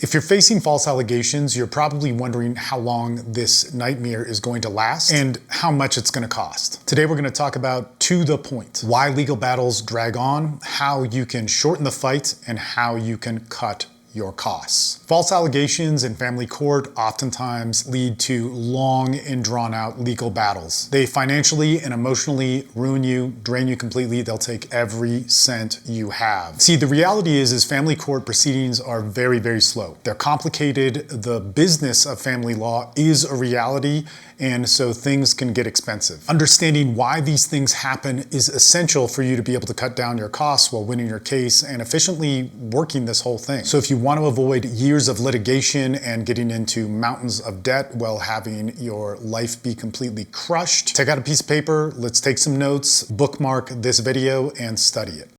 If you're facing false allegations, you're probably wondering how long this nightmare is going to last and how much it's going to cost. Today we're going to talk about to the point, why legal battles drag on, how you can shorten the fight, and how you can cut your costs. False allegations in family court oftentimes lead to long and drawn out legal battles. They financially and emotionally ruin you, drain you completely. They'll take every cent you have. See, the reality is family court proceedings are very, very slow. They're complicated. The business of family law is a reality, and so things can get expensive. Understanding why these things happen is essential for you to be able to cut down your costs while winning your case and efficiently working this whole thing. So if you want to avoid years of litigation and getting into mountains of debt while having your life be completely crushed, take out a piece of paper, let's take some notes, bookmark this video, and study it.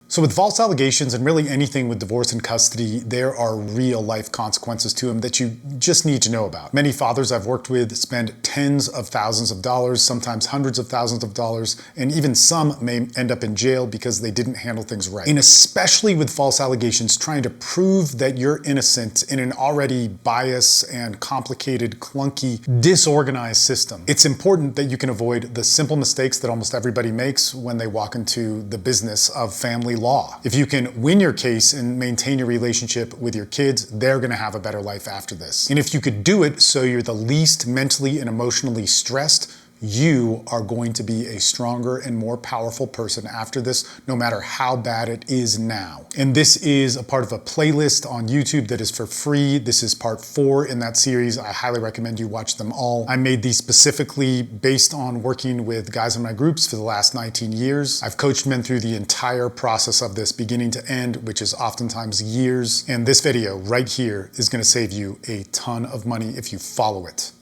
So with false allegations and really anything with divorce and custody, there are real life consequences to them that you just need to know about. Many fathers I've worked with spend tens of thousands of dollars, sometimes hundreds of thousands of dollars, and even some may end up in jail because they didn't handle things right. And especially with false allegations, trying to prove that you're innocent in an already biased and complicated, clunky, disorganized system. It's important that you can avoid the simple mistakes that almost everybody makes when they walk into the business of family law. If you can win your case and maintain your relationship with your kids, they're going to have a better life after this. And if you could do it so you're the least mentally and emotionally stressed, you are going to be a stronger and more powerful person after this, no matter how bad it is now. And this is a part of a playlist on YouTube that is for free. This is part 4 in that series. I highly recommend you watch them all. I made these specifically based on working with guys in my groups for the last 19 years. I've coached men through the entire process of this beginning to end, which is oftentimes years. And this video right here is going to save you a ton of money if you follow it.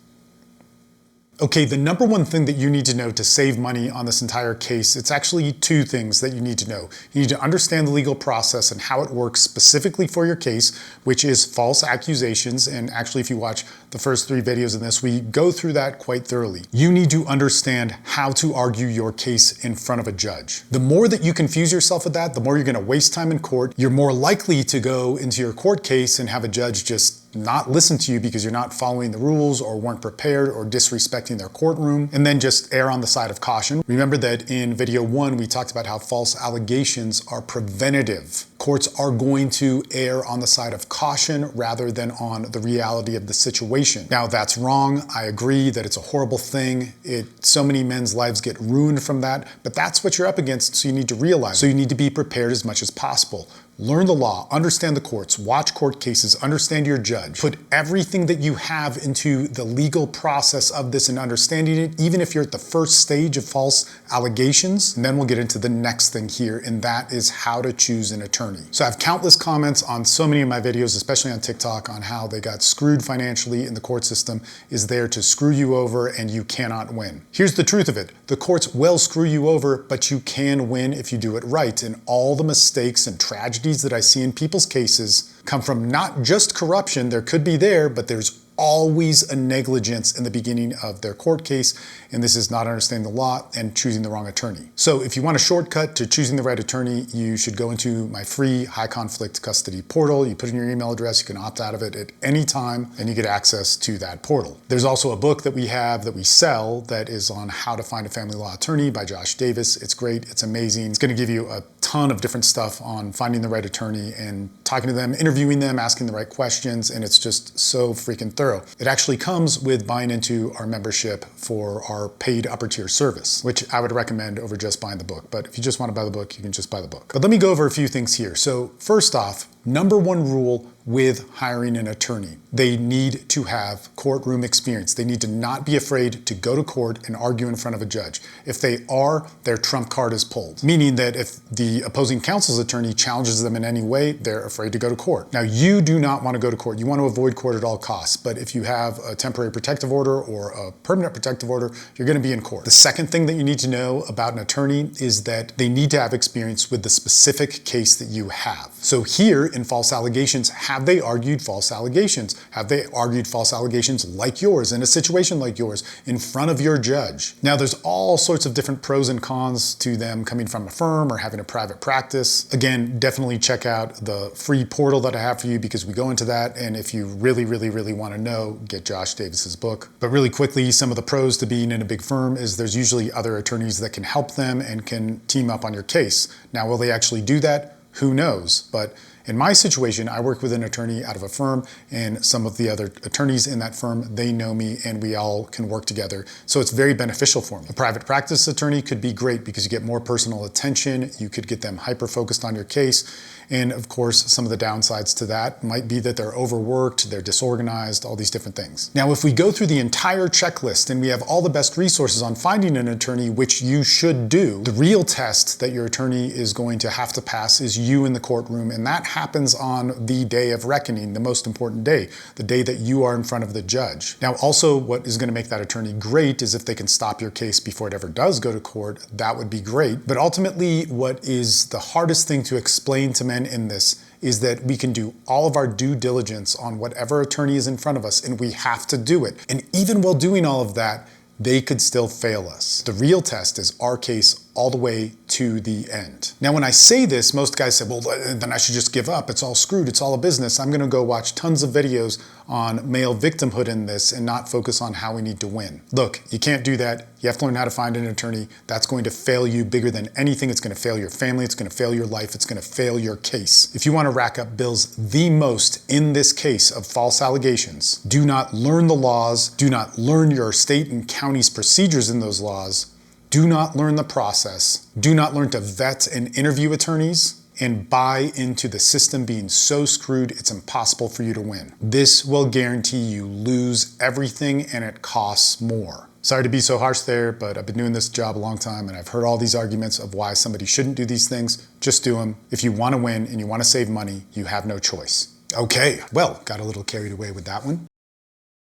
Okay, the number one thing that you need to know to save money on this entire case, it's actually 2 things that you need to know. You need to understand the legal process and how it works specifically for your case, which is false accusations. And actually, if you watch the first 3 videos in this, we go through that quite thoroughly. You need to understand how to argue your case in front of a judge. The more that you confuse yourself with that, the more you're going to waste time in court. You're more likely to go into your court case and have a judge just not listen to you because you're not following the rules or weren't prepared or disrespecting their courtroom, and then just err on the side of caution. Remember that in video 1, we talked about how false allegations are preventative. Courts are going to err on the side of caution rather than on the reality of the situation. Now, that's wrong. I agree that it's a horrible thing. So many men's lives get ruined from that, but that's what you're up against, so you need to realize. So you need to be prepared as much as possible. Learn the law, understand the courts, watch court cases, understand your judge. Put everything that you have into the legal process of this and understanding it, even if you're at the first stage of false allegations. And then we'll get into the next thing here, and that is how to choose an attorney. So I have countless comments on so many of my videos, especially on TikTok, on how they got screwed financially, and the court system is there to screw you over and you cannot win. Here's the truth of it. The courts will screw you over, but you can win if you do it right. And all the mistakes and tragedies that I see in people's cases come from not just corruption, there could be there, but there's always a negligence in the beginning of their court case, and this is not understanding the law and choosing the wrong attorney. So if you want a shortcut to choosing the right attorney, you should go into my free high conflict custody portal. You put in your email address, you can opt out of it at any time, and you get access to that portal. There's also a book that we have that we sell that is on how to find a family law attorney by Josh Davis. It's great, it's amazing. It's going to give you a ton of different stuff on finding the right attorney and talking to them, interviewing them, asking the right questions, and it's just so freaking thorough. It actually comes with buying into our membership for our paid upper tier service, which I would recommend over just buying the book. But if you just want to buy the book, you can just buy the book. But let me go over a few things here. So first off, number 1 rule with hiring an attorney. They need to have courtroom experience. They need to not be afraid to go to court and argue in front of a judge. If they are, their trump card is pulled, meaning that if the opposing counsel's attorney challenges them in any way, they're afraid to go to court. Now, you do not want to go to court. You want to avoid court at all costs, but if you have a temporary protective order or a permanent protective order, you're going to be in court. The second thing that you need to know about an attorney is that they need to have experience with the specific case that you have. So here in false allegations, have Have they argued false allegations? Have they argued false allegations like yours, in a situation like yours, in front of your judge? Now, there's all sorts of different pros and cons to them coming from a firm or having a private practice. Again, definitely check out the free portal that I have for you because we go into that. And if you really want to know, get Josh Davis's book. But really quickly, some of the pros to being in a big firm is there's usually other attorneys that can help them and can team up on your case. Now, will they actually do that? Who knows? But in my situation, I work with an attorney out of a firm, and some of the other attorneys in that firm, they know me and we all can work together. So it's very beneficial for me. A private practice attorney could be great because you get more personal attention. You could get them hyper-focused on your case. And of course, some of the downsides to that might be that they're overworked, they're disorganized, all these different things. Now, if we go through the entire checklist and we have all the best resources on finding an attorney, which you should do, the real test that your attorney is going to have to pass is you in the courtroom. And that happens on the day of reckoning, the most important day, the day that you are in front of the judge. Now, also what is going to make that attorney great is if they can stop your case before it ever does go to court. That would be great. But ultimately, what is the hardest thing to explain to men in this is that we can do all of our due diligence on whatever attorney is in front of us, and we have to do it. And even while doing all of that, they could still fail us. The real test is our case all the way to the end. Now, when I say this, most guys say, well, then I should just give up. It's all screwed. It's all a business. I'm going to go watch tons of videos on male victimhood in this and not focus on how we need to win. Look, you can't do that. You have to learn how to find an attorney. That's going to fail you bigger than anything. It's going to fail your family. It's going to fail your life. It's going to fail your case. If you want to rack up bills the most in this case of false allegations, do not learn the laws. Do not learn your state and county's procedures in those laws. Do not learn the process. Do not learn to vet and interview attorneys and buy into the system being so screwed it's impossible for you to win. This will guarantee you lose everything and it costs more. Sorry to be so harsh there, but I've been doing this job a long time and I've heard all these arguments of why somebody shouldn't do these things. Just do them. If you want to win and you want to save money, you have no choice. Okay, well, got a little carried away with that one.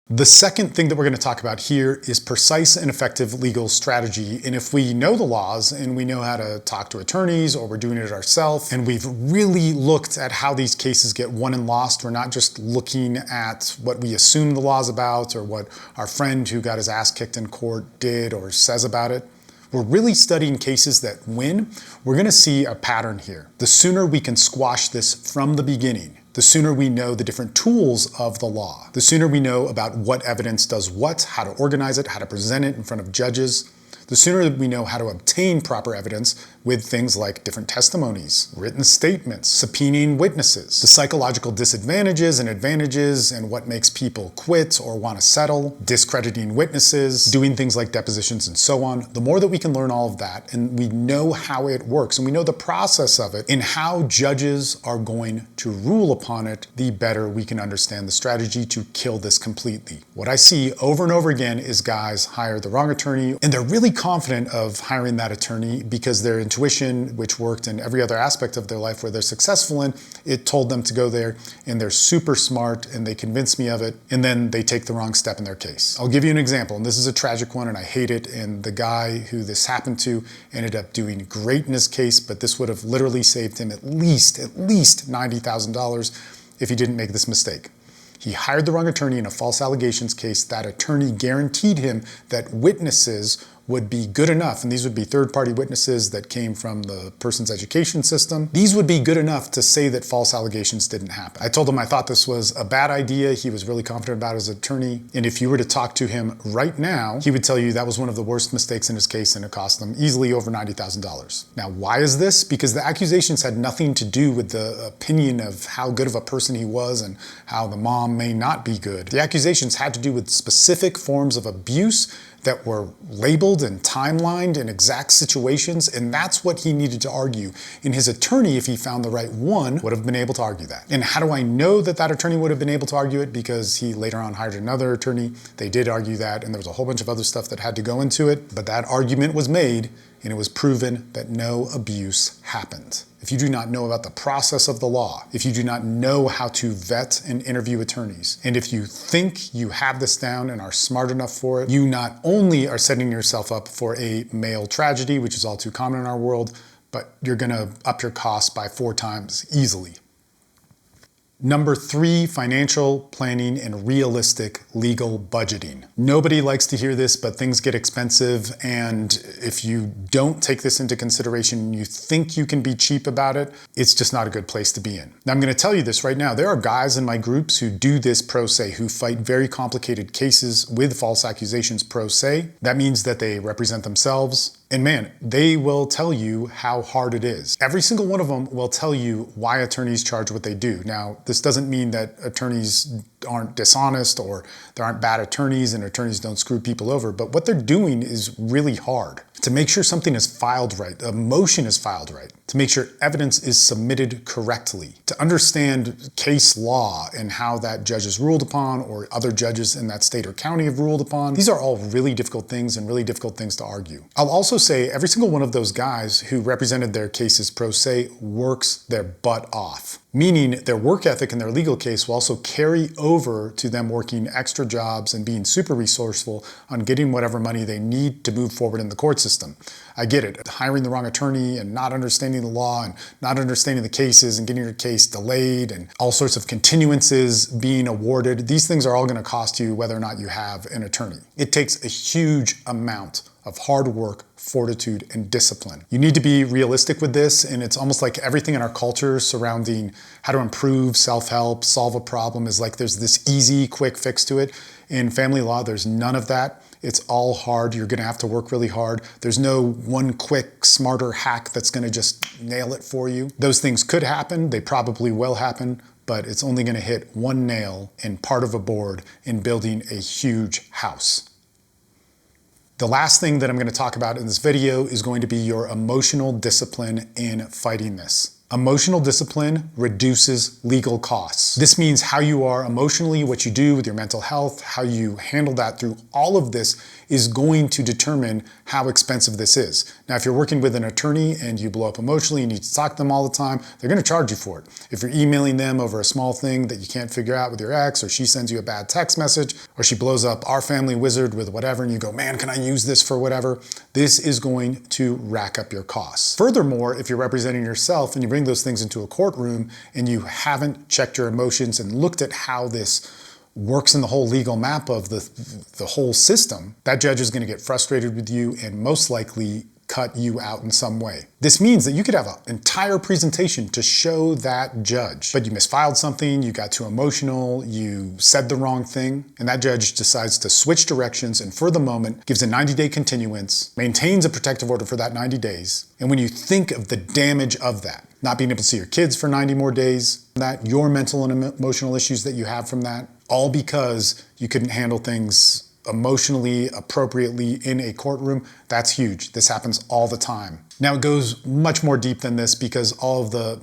The second thing that we're going to talk about here is precise and effective legal strategy. And if we know the laws and we know how to talk to attorneys, or we're doing it ourselves, and we've really looked at how these cases get won and lost, we're not just looking at what we assume the law's about or what our friend who got his ass kicked in court did or says about it. We're really studying cases that win. We're going to see a pattern here. The sooner we can squash this from the beginning, the sooner we know the different tools of the law, the sooner we know about what evidence does what, how to organize it, how to present it in front of judges, the sooner we know how to obtain proper evidence with things like different testimonies, written statements, subpoenaing witnesses, the psychological disadvantages and advantages and what makes people quit or want to settle, discrediting witnesses, doing things like depositions and so on. The more that we can learn all of that and we know how it works and we know the process of it and how judges are going to rule upon it, the better we can understand the strategy to kill this completely. What I see over and over again is guys hire the wrong attorney and they're really confident of hiring that attorney because their intuition, which worked in every other aspect of their life where they're successful in, it told them to go there, and they're super smart and they convince me of it, and then they take the wrong step in their case. I'll give you an example, and this is a tragic one and I hate it, and the guy who this happened to ended up doing great in his case, but this would have literally saved him at least $90,000 if he didn't make this mistake. He hired the wrong attorney in a false allegations case. That attorney guaranteed him that witnesses would be good enough, and these would be third-party witnesses that came from the person's education system. These would be good enough to say that false allegations didn't happen. I told him I thought this was a bad idea. He was really confident about his attorney, and if you were to talk to him right now, he would tell you that was one of the worst mistakes in his case, and it cost him easily over $90,000. Now, why is this? Because the accusations had nothing to do with the opinion of how good of a person he was and how the mom may not be good. The accusations had to do with specific forms of abuse that were labeled and timelined in exact situations, and that's what he needed to argue. And his attorney, if he found the right one, would have been able to argue that. And how do I know that that attorney would have been able to argue it? Because he later on hired another attorney. They did argue that, and there was a whole bunch of other stuff that had to go into it, but that argument was made, and it was proven that no abuse happened. If you do not know about the process of the law, if you do not know how to vet and interview attorneys, and if you think you have this down and are smart enough for it, you not only are setting yourself up for a male tragedy, which is all too common in our world, but you're gonna up your costs by 4 times easily. Number 3, financial planning and realistic legal budgeting. Nobody likes to hear this, but things get expensive, and if you don't take this into consideration and you think you can be cheap about it, it's just not a good place to be in. Now, I'm going to tell you this right now. There are guys in my groups who do this pro se, who fight very complicated cases with false accusations pro se. That means that they represent themselves. And man, they will tell you how hard it is. Every single one of them will tell you why attorneys charge what they do. Now, this doesn't mean that attorneys aren't dishonest or there aren't bad attorneys and attorneys don't screw people over, but what they're doing is really hard. To make sure something is filed right, a motion is filed right, to make sure evidence is submitted correctly, to understand case law and how that judge is ruled upon or other judges in that state or county have ruled upon. These are all really difficult things and really difficult things to argue. I'll also say every single one of those guys who represented their cases pro se works their butt off. Meaning their work ethic in their legal case will also carry over to them working extra jobs and being super resourceful on getting whatever money they need to move forward in the court system. I get it. Hiring the wrong attorney and not understanding the law and not understanding the cases and getting your case delayed and all sorts of continuances being awarded. These things are all going to cost you whether or not you have an attorney. It takes a huge amount of hard work, fortitude, and discipline. You need to be realistic with this, and it's almost like everything in our culture surrounding how to improve, self-help, solve a problem is like there's this easy, quick fix to it. In family law, there's none of that. It's all hard. You're gonna have to work really hard. There's no one quick, smarter hack that's gonna just nail it for you. Those things could happen, they probably will happen, but it's only gonna hit one nail in part of a board in building a huge house. The last thing that I'm going to talk about in this video is going to be your emotional discipline in fighting this. Emotional discipline reduces legal costs. This means how you are emotionally, what you do with your mental health, how you handle that through all of this is going to determine how expensive this is. Now, if you're working with an attorney and you blow up emotionally, you need to talk to them all the time, they're going to charge you for it. If you're emailing them over a small thing that you can't figure out with your ex, or she sends you a bad text message, or she blows up our family wizard with whatever, and you go, man, can I use this for whatever? This is going to rack up your costs. Furthermore, if you're representing yourself and you bring those things into a courtroom and you haven't checked your emotions and looked at how this works in the whole legal map of the whole system, that judge is going to get frustrated with you and most likely cut you out in some way. This means that you could have an entire presentation to show that judge, but you misfiled something, you got too emotional, you said the wrong thing, and that judge decides to switch directions and for the moment gives a 90-day continuance, maintains a protective order for that 90 days. And when you think of the damage of that, not being able to see your kids for 90 more days, that your mental and emotional issues that you have from that, all because you couldn't handle things emotionally, appropriately in a courtroom, that's huge. This happens all the time. Now, it goes much more deep than this because all of the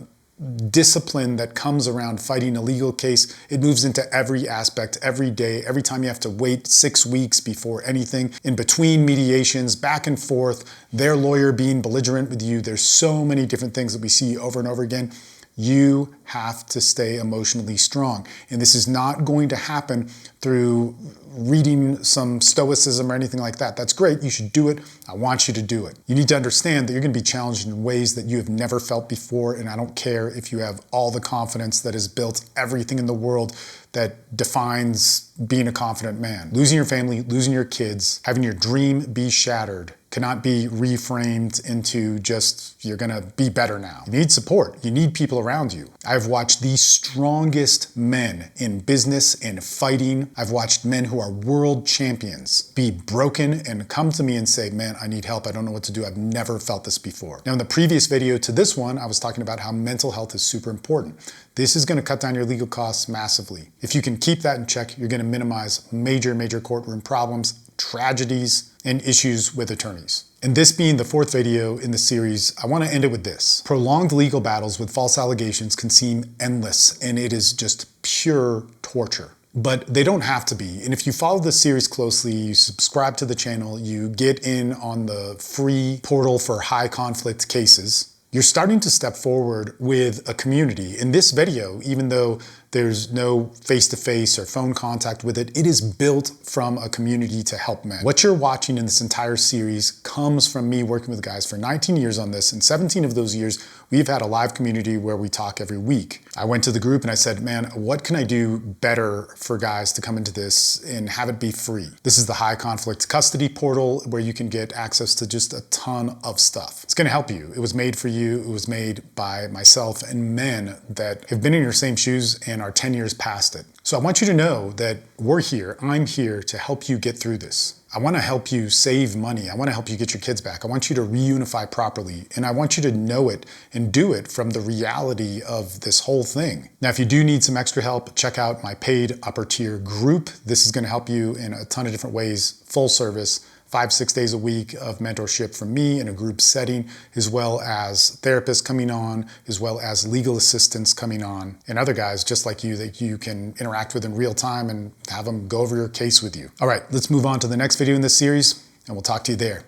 discipline that comes around fighting a legal case, it moves into every aspect, every day, every time you have to wait 6 weeks before anything, in between mediations, back and forth, their lawyer being belligerent with you. There's so many different things that we see over and over again. You have to stay emotionally strong. And this is not going to happen through reading some stoicism or anything like that. That's great. You should do it. I want you to do it. You need to understand that you're going to be challenged in ways that you have never felt before. And I don't care if you have all the confidence that has built everything in the world that defines being a confident man. Losing your family, losing your kids, having your dream be shattered cannot be reframed into just, you're gonna be better now. You need support. You need people around you. I've watched the strongest men in business and fighting. I've watched men who are world champions be broken and come to me and say, man, I need help. I don't know what to do. I've never felt this before. Now, in the previous video to this one, I was talking about how mental health is super important. This is going to cut down your legal costs massively. If you can keep that in check, you're going to minimize major courtroom problems, tragedies, and issues with attorneys. And this being the 4th video in the series, I want to end it with this. Prolonged legal battles with false allegations can seem endless, and it is just pure torture. But they don't have to be. And if you follow this series closely, you subscribe to the channel, you get in on the free portal for high conflict cases, you're starting to step forward with a community. In this video, even though there's no face-to-face or phone contact with it, it is built from a community to help men. What you're watching in this entire series comes from me working with guys for 19 years on this, and 17 of those years, we've had a live community where we talk every week. I went to the group and I said, man, what can I do better for guys to come into this and have it be free? This is the high conflict custody portal where you can get access to just a ton of stuff. It's gonna help you. It was made for you. It was made by myself and men that have been in your same shoes and are 10 years past it. So I want you to know that we're here. I'm here to help you get through this. I want to help you save money. I want to help you get your kids back. I want you to reunify properly. And I want you to know it and do it from the reality of this whole thing. Now, if you do need some extra help, check out my paid upper tier group. This is going to help you in a ton of different ways, full service, 5-6 days a week of mentorship from me in a group setting, as well as therapists coming on, as well as legal assistants coming on, and other guys just like you that you can interact with in real time and have them go over your case with you. All right, let's move on to the next video in this series, and we'll talk to you there.